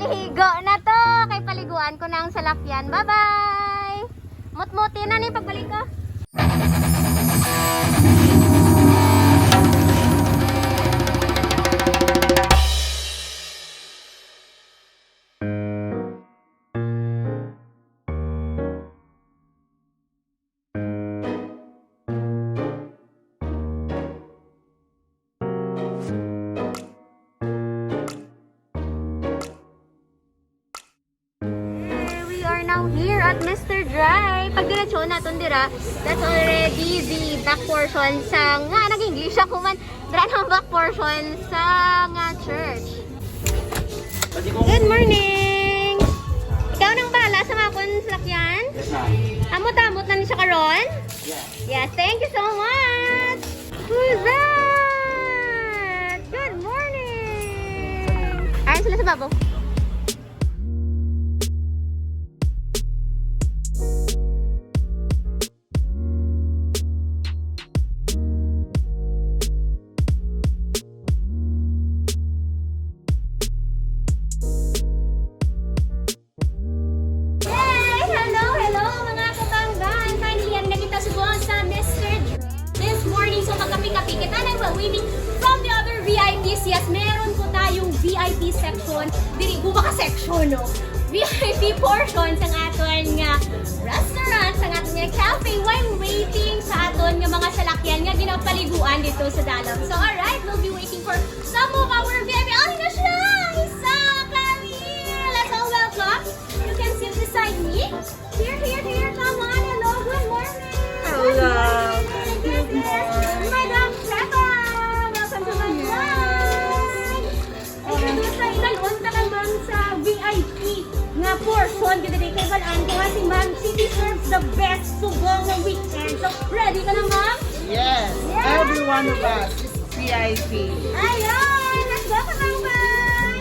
Maliligo na to. Kay paliguan ko na ang salakyan. Bye-bye! Mut-muti na ni pagbalik ko. Now here at Mr. Dry. Pag diretsyo natin dira, that's already the back portion sa nga nag-English ako man. Dra ng back portion sa nga church. Good morning! Ikaw nang bala sa mga konslakyan? Yes, ma'am. Amot-amot na ni siya karon? Yes, thank you so much! Who's that? Good morning! Ayan sila sa babo. Yes, meron po tayong VIP section. Dili ko baka section, no? VIP portion sa aton nga restaurant, sa aton nga cafe while waiting sa aton nga mga salakyan nga ginapaliguan dito sa Dalom. So, alright, we'll be waiting for some of our VIP. Ay na siya! Isa! Clarine! Let's all welcome. You can sit beside me. Here. Come on. Hello. Good morning. Hello. Good morning. Madam Treva. Welcome to my vlog. Sa ilalon talagang sa VIP nga portion kita din kay Balaan ko nga si Ma'am. She deserves the best subong ng weekend. So, ready ka na, Ma'am? Yes. Every one of us is VIP. Ayun! Let's go, Kabang-Bang!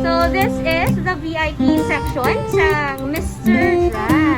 So this is the VIP section sa Mr. Dry.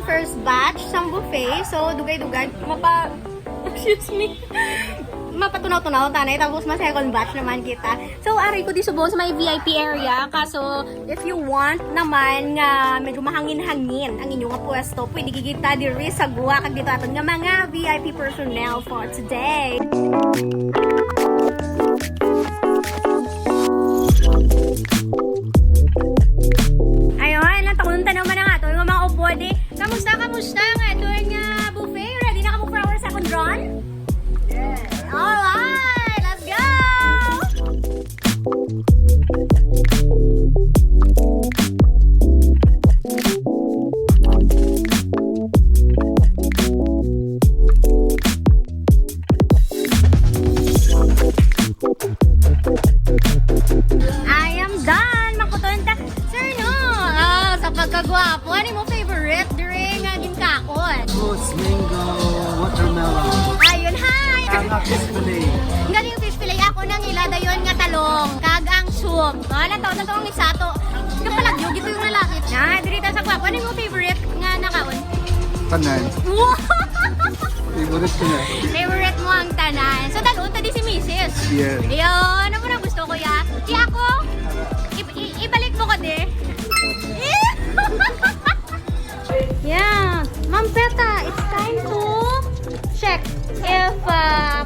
First batch sa buffet. So, dugay-dugay. Excuse me. Mapatunaw-tunaw tanay. Tapos, second batch naman kita. So, aray ko di subong sa may VIP area. Kaso, if you want naman nga medyo mahangin-hangin ang inyong pwesto, pwede kikita diri sa guwa kag dito aton nga mga VIP personnel for today. Ayun, natakunta naman ang ato yung mga upo di. Kamusta nga ito nga buffet? Ready na ka mo for our second run? Yes. Alright, let's go! I am done! Makutunta! Sir, no! Sa pagkagwapo, ano mo favorite during ginkakon? Fruits, mango, watermelon. Ayun, hi! Ang fish fillet. Galing yung fish fillet. Ako nang ilada yun nga talong. Kagang soup. Nato ang isa to. Kapalagyo, gito yung lalakit na. Dirita sa kwapo. Ano yung favorite nga nakaon? Tanan. Wow! Favorite ko na. Favorite mo ang tanan. So, talunta di si Mrs. Yes. Ayun, ano mo na gusto ko ya? Kaya ako, ibalik mo ko di. Yeah! check if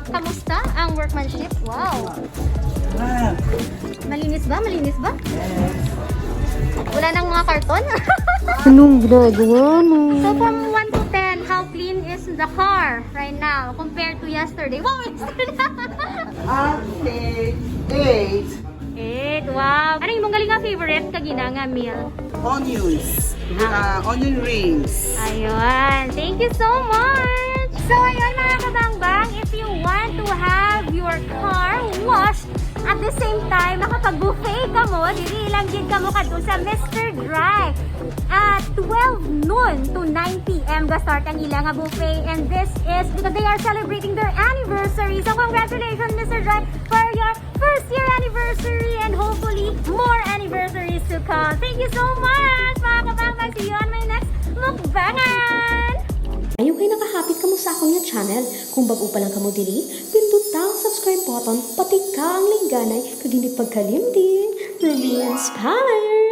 kamusta ang workmanship. Wow. Malinis ba? Malinis ba? Wala nang mga karton? Anong ginagawa mo? So from 1 to 10, how clean is the car right now compared to yesterday? Wow, yesterday! Ate, 8 8, wow. Ano yung mong galing nga favorite kagina nga meal? onions. Onion rings. Ayun. Thank you so much! So ayun mga kabangbang, if you want to have your car washed at the same time, makapag-buffet ka mo, dili lang din ka mo kadto sa Mr. Dry. At 12 noon to 9 p.m. ga start ang ilang nga buffet, and this is because they are celebrating their anniversary. So congratulations Mr. Dry for your first year anniversary and hopefully more anniversaries to come. Thank you so much mga kabangbang. See you on my next mukbangan! Ayaw kayo nakahapit ka mo sa akong nga channel. Kung bago pa lang ka mo diri, pindot ang subscribe button, pati ka ang lingganay, kag hindi pagkalimti. Rubeinspired!